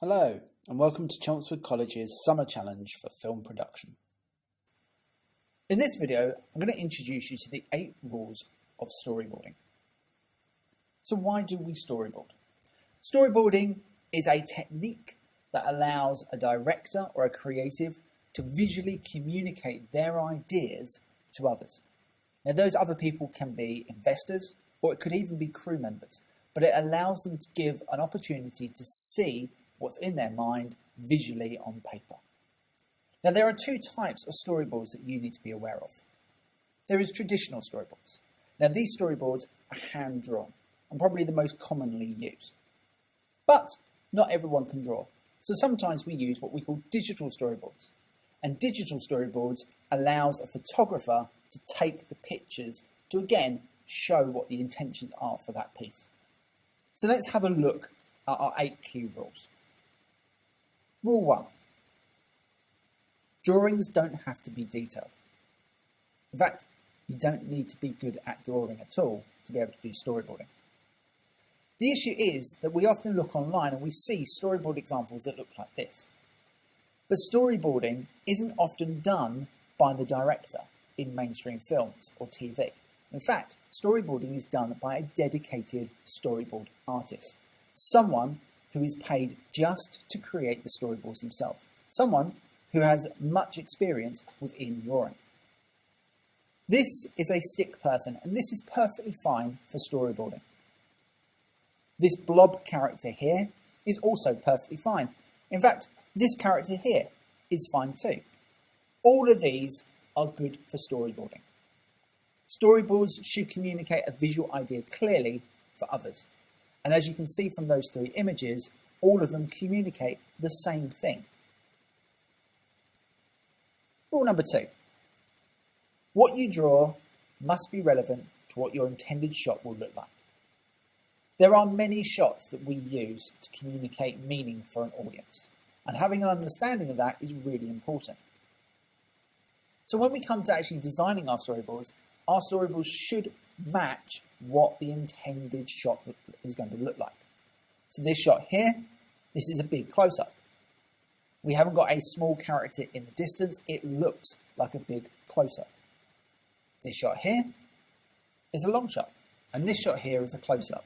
Hello, and welcome to Chelmsford College's Summer Challenge for Film Production. In this video, I'm going to introduce you to the 8 rules of storyboarding. So why do we storyboard? Storyboarding is a technique that allows a director or a creative to visually communicate their ideas to others. Now, those other people can be investors, or it could even be crew members, but it allows them to give an opportunity to see what's in their mind visually on paper. Now, there are 2 types of storyboards that you need to be aware of. There is traditional storyboards. Now, these storyboards are hand-drawn and probably the most commonly used. But not everyone can draw. So sometimes we use what we call digital storyboards. And digital storyboards allows a photographer to take the pictures to, again, show what the intentions are for that piece. So let's have a look at our 8 key rules. Rule 1. Drawings don't have to be detailed. In fact, you don't need to be good at drawing at all to be able to do storyboarding. The issue is that we often look online and we see storyboard examples that look like this. But storyboarding isn't often done by the director in mainstream films or TV. In fact, storyboarding is done by a dedicated storyboard artist. Someone who is paid just to create the storyboards himself. Someone who has much experience within drawing. This is a stick person, and this is perfectly fine for storyboarding. This blob character here is also perfectly fine. In fact, this character here is fine too. All of these are good for storyboarding. Storyboards should communicate a visual idea clearly for others. And as you can see from those 3 images, all of them communicate the same thing. Rule number 2. What you draw must be relevant to what your intended shot will look like. There are many shots that we use to communicate meaning for an audience, and having an understanding of that is really important. So when we come to actually designing our storyboards should match what the intended shot is going to look like. So this shot here, this is a big close-up. We haven't got a small character in the distance, it looks like a big close-up. This shot here is a long shot, and this shot here is a close-up.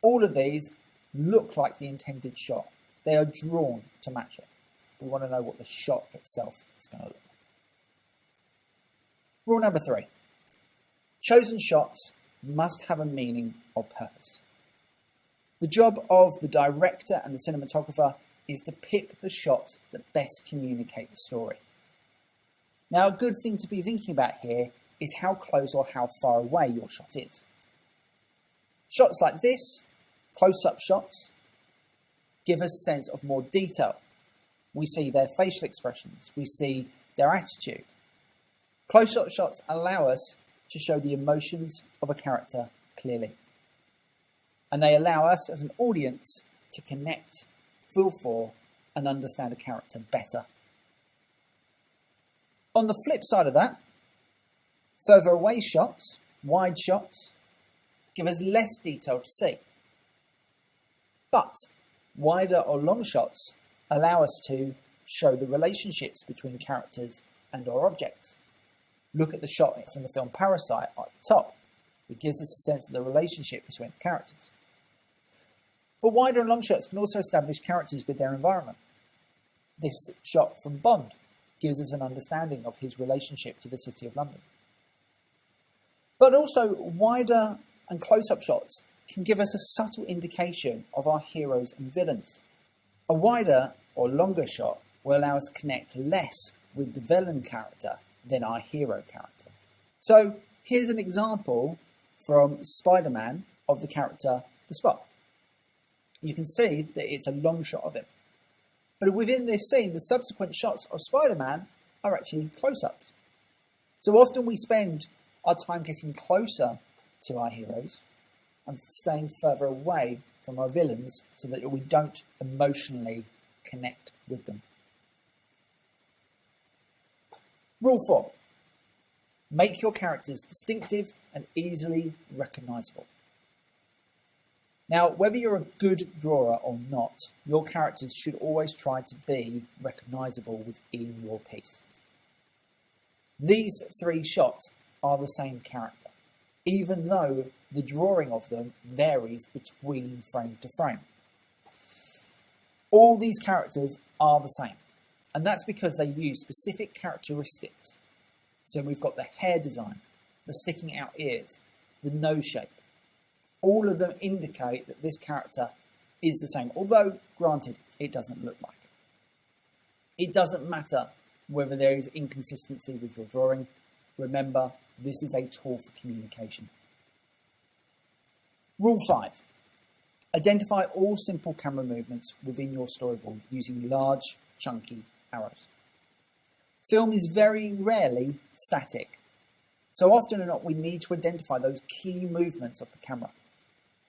All of these look like the intended shot. They are drawn to match it. We want to know what the shot itself is going to look like. Rule number 3. Chosen shots must have a meaning or purpose. The job of the director and the cinematographer is to pick the shots that best communicate the story. Now, a good thing to be thinking about here is how close or how far away your shot is. Shots like this, close-up shots, give us a sense of more detail. We see their facial expressions, we see their attitude. Close-up shots allow us to show the emotions of a character clearly. And they allow us as an audience to connect, feel for, and understand a character better. On the flip side of that, further away shots, wide shots, give us less detail to see. But wider or long shots allow us to show the relationships between characters and our objects. Look at the shot from the film Parasite at the top. It gives us a sense of the relationship between the characters. But wider and long shots can also establish characters with their environment. This shot from Bond gives us an understanding of his relationship to the City of London. But also wider and close-up shots can give us a subtle indication of our heroes and villains. A wider or longer shot will allow us to connect less with the villain character than our hero character. So here's an example from Spider-Man of the character The Spot. You can see that it's a long shot of him. But within this scene, the subsequent shots of Spider-Man are actually close-ups. So often we spend our time getting closer to our heroes and staying further away from our villains so that we don't emotionally connect with them. Rule 4. Make your characters distinctive and easily recognisable. Now, whether you're a good drawer or not, your characters should always try to be recognisable within your piece. These 3 shots are the same character, even though the drawing of them varies between frame to frame. All these characters are the same, and that's because they use specific characteristics. So we've got the hair design, the sticking out ears, the nose shape. All of them indicate that this character is the same, although, granted, it doesn't look like it. It doesn't matter whether there is inconsistency with your drawing. Remember, this is a tool for communication. Rule 5. Identify all simple camera movements within your storyboard using large, chunky arrows. Film is very rarely static, so often or not we need to identify those key movements of the camera.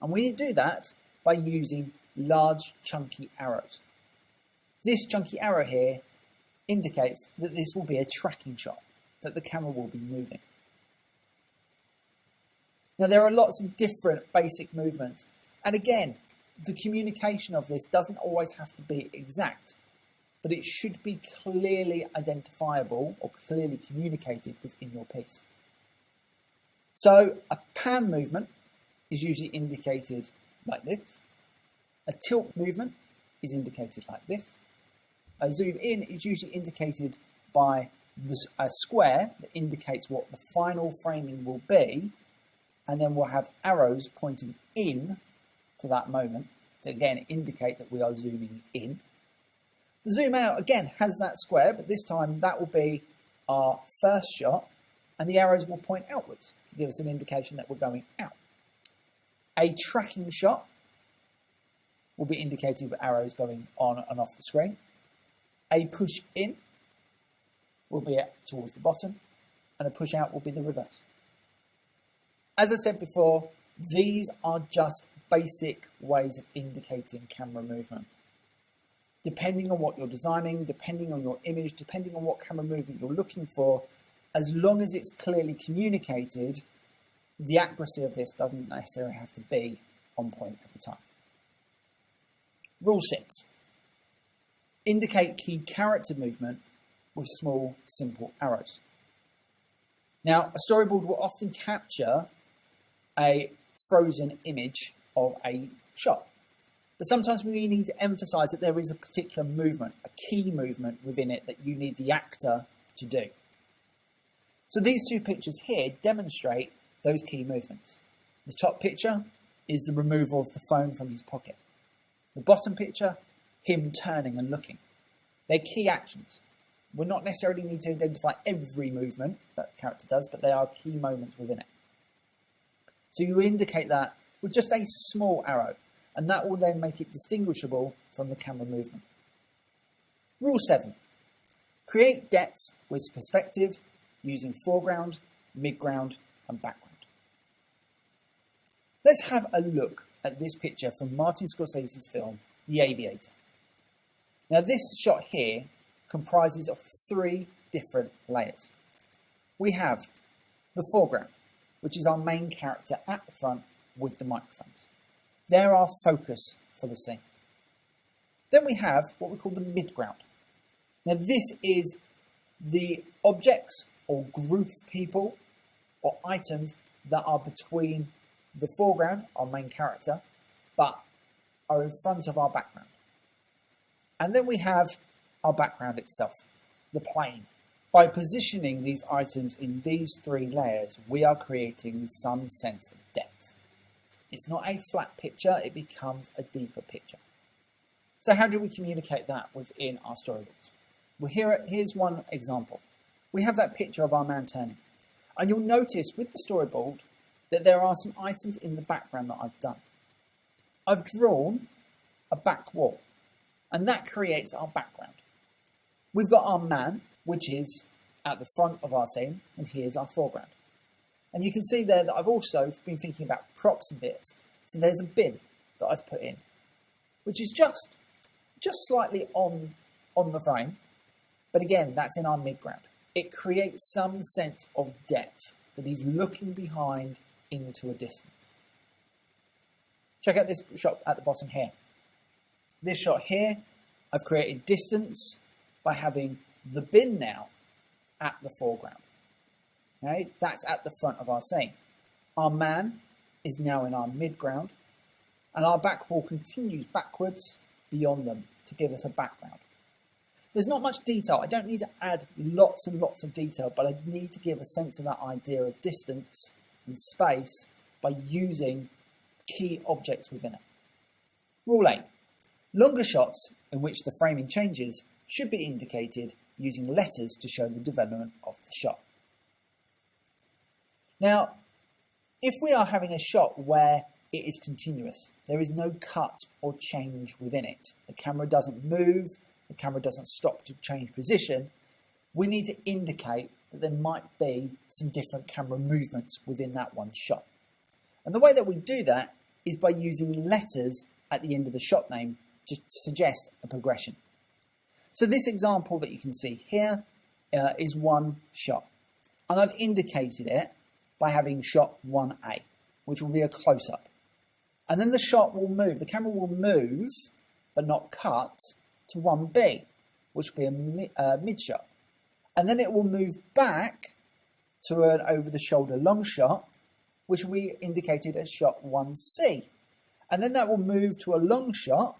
And we do that by using large, chunky arrows. This chunky arrow here indicates that this will be a tracking shot, that the camera will be moving. Now, there are lots of different basic movements, and again, the communication of this doesn't always have to be exact, but it should be clearly identifiable or clearly communicated within your piece. So, a pan movement is usually indicated like this. A tilt movement is indicated like this. A zoom in is usually indicated by a square that indicates what the final framing will be, and then we'll have arrows pointing in to that moment to again indicate that we are zooming in. The zoom out again has that square, but this time that will be our first shot, and the arrows will point outwards to give us an indication that we're going out. A tracking shot will be indicated with arrows going on and off the screen. A push in will be towards the bottom, and a push out will be the reverse. As I said before, these are just basic ways of indicating camera movement. Depending on what you're designing, depending on your image, depending on what camera movement you're looking for, as long as it's clearly communicated, the accuracy of this doesn't necessarily have to be on point every time. Rule 6. Indicate key character movement with small, simple arrows. Now, a storyboard will often capture a frozen image of a shot, but sometimes we need to emphasize that there is a particular movement, a key movement within it that you need the actor to do. So these 2 pictures here demonstrate those key movements. The top picture is the removal of the phone from his pocket. The bottom picture, him turning and looking. They're key actions. We'll not necessarily need to identify every movement that the character does, but they are key moments within it. So you indicate that with just a small arrow, and that will then make it distinguishable from the camera movement. Rule 7. Create depth with perspective using foreground, midground, and background. Let's have a look at this picture from Martin Scorsese's film, The Aviator. Now, this shot here comprises of 3 different layers. We have the foreground, which is our main character at the front with the microphones. They're our focus for the scene. Then we have what we call the midground. Now, this is the objects or group of people or items that are between the foreground, our main character, but are in front of our background. And then we have our background itself, the plane. By positioning these items in these 3 layers, we are creating some sense of depth. It's not a flat picture, it becomes a deeper picture. So how do we communicate that within our storyboards? Well, here's one example. We have that picture of our man turning. And you'll notice with the storyboard that there are some items in the background that I've done. I've drawn a back wall, and that creates our background. We've got our man, which is at the front of our scene, and here's our foreground. And you can see there that I've also been thinking about props and bits. So there's a bin that I've put in, which is just slightly on the frame. But again, that's in our midground. It creates some sense of depth that he's looking behind into a distance. Check out this shot at the bottom here. This shot here, I've created distance by having the bin now at the foreground. Okay, that's at the front of our scene. Our man is now in our midground, and our back wall continues backwards beyond them to give us a background. There's not much detail. I don't need to add lots and lots of detail, but I need to give a sense of that idea of distance and space by using key objects within it. Rule 8. Longer shots in which the framing changes should be indicated using letters to show the development of the shot. Now, if we are having a shot where it is continuous, there is no cut or change within it, the camera doesn't move, the camera doesn't stop to change position, we need to indicate that there might be some different camera movements within that one shot. And the way that we do that is by using letters at the end of the shot name to suggest a progression. So this example that you can see here is one shot. And I've indicated it by having shot 1A, which will be a close-up. And then the shot will move, the camera will move, but not cut, to 1B, which will be a mid-shot. And then it will move back to an over-the-shoulder long shot, which will be indicated as shot 1C. And then that will move to a long shot,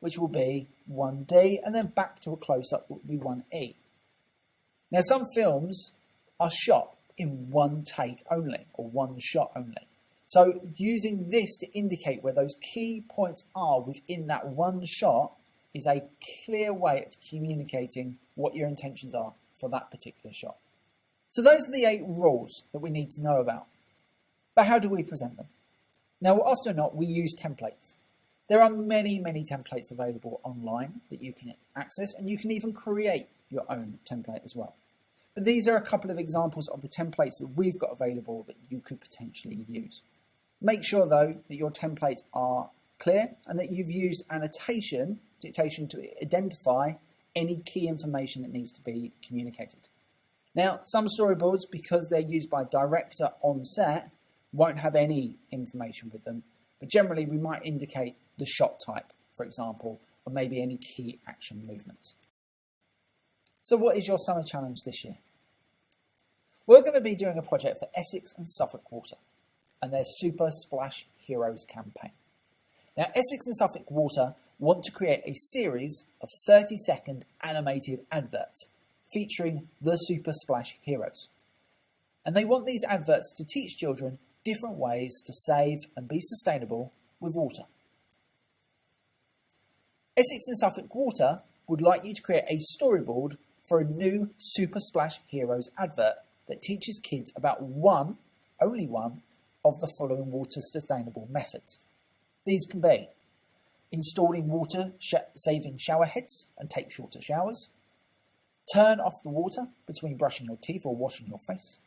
which will be 1D, and then back to a close-up, which will be 1E. Now, some films are shot in one take only, or one shot only. So using this to indicate where those key points are within that one shot is a clear way of communicating what your intentions are for that particular shot. So those are the 8 rules that we need to know about. But how do we present them? Now, often or not, we use templates. There are many, many templates available online that you can access, and you can even create your own template as well. But these are a couple of examples of the templates that we've got available that you could potentially use. Make sure, though, that your templates are clear and that you've used annotation to identify any key information that needs to be communicated. Now, some storyboards, because they're used by a director on set, won't have any information with them, but generally we might indicate the shot type, for example, or maybe any key action movements. So what is your summer challenge this year? We're going to be doing a project for Essex and Suffolk Water and their Super Splash Heroes campaign. Now, Essex and Suffolk Water want to create a series of 30-second animated adverts featuring the Super Splash Heroes. And they want these adverts to teach children different ways to save and be sustainable with water. Essex and Suffolk Water would like you to create a storyboard for a new Super Splash Heroes advert that teaches kids about only one, of the following water sustainable methods. These can be installing water-saving shower heads and take shorter showers, turn off the water between brushing your teeth or washing your face,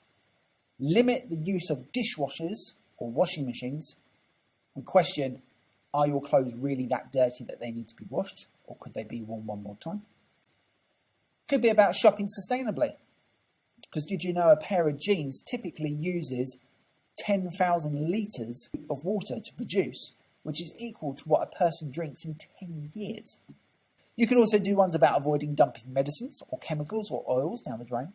limit the use of dishwashers or washing machines, and question, are your clothes really that dirty that they need to be washed, or could they be worn one more time? Could be about shopping sustainably, because did you know a pair of jeans typically uses 10,000 litres of water to produce, which is equal to what a person drinks in 10 years. You can also do ones about avoiding dumping medicines or chemicals or oils down the drain,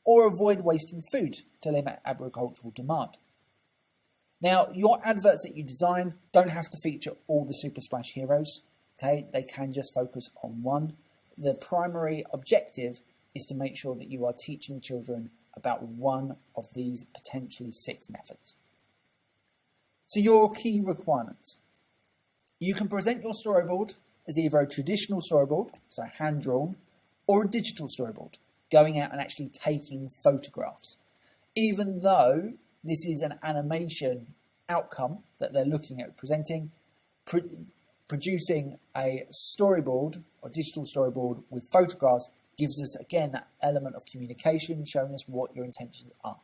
or avoid wasting food to limit agricultural demand. Now, your adverts that you design don't have to feature all the Super Splash Heroes, okay? They can just focus on one. The primary objective is to make sure that you are teaching children about one of these potentially 6 methods. So your key requirements. You can present your storyboard as either a traditional storyboard, so hand-drawn, or a digital storyboard, going out and actually taking photographs. Even though this is an animation outcome that they're looking at presenting, producing a storyboard or digital storyboard with photographs gives us, again, that element of communication, showing us what your intentions are.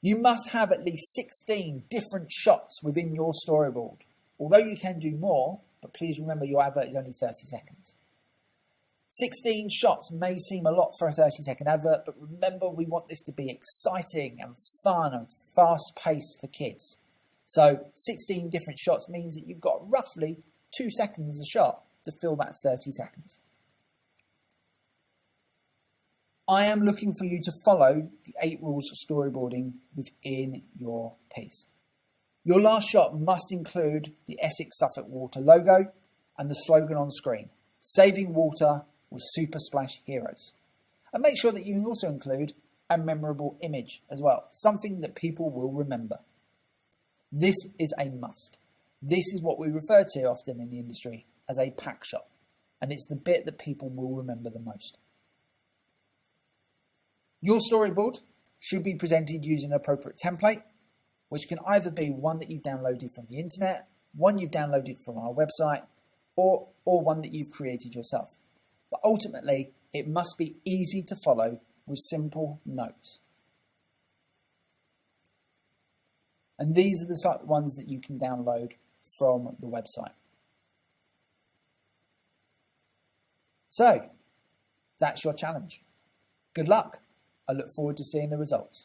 You must have at least 16 different shots within your storyboard. Although you can do more, but please remember your advert is only 30 seconds. 16 shots may seem a lot for a 30-second advert, but remember we want this to be exciting and fun and fast-paced for kids. So 16 different shots means that you've got roughly 2 seconds a shot to fill that 30 seconds. I am looking for you to follow the 8 rules of storyboarding within your piece. Your last shot must include the Essex Suffolk Water logo and the slogan on screen, saving water with Super Splash Heroes. And make sure that you can also include a memorable image as well, something that people will remember. This is a must. This is what we refer to often in the industry as a pack shot, and it's the bit that people will remember the most. Your storyboard should be presented using an appropriate template, which can either be one that you've downloaded from the internet, one you've downloaded from our website, or one that you've created yourself. But ultimately, it must be easy to follow with simple notes. And these are the ones that you can download from the website. So, that's your challenge. Good luck. I look forward to seeing the results.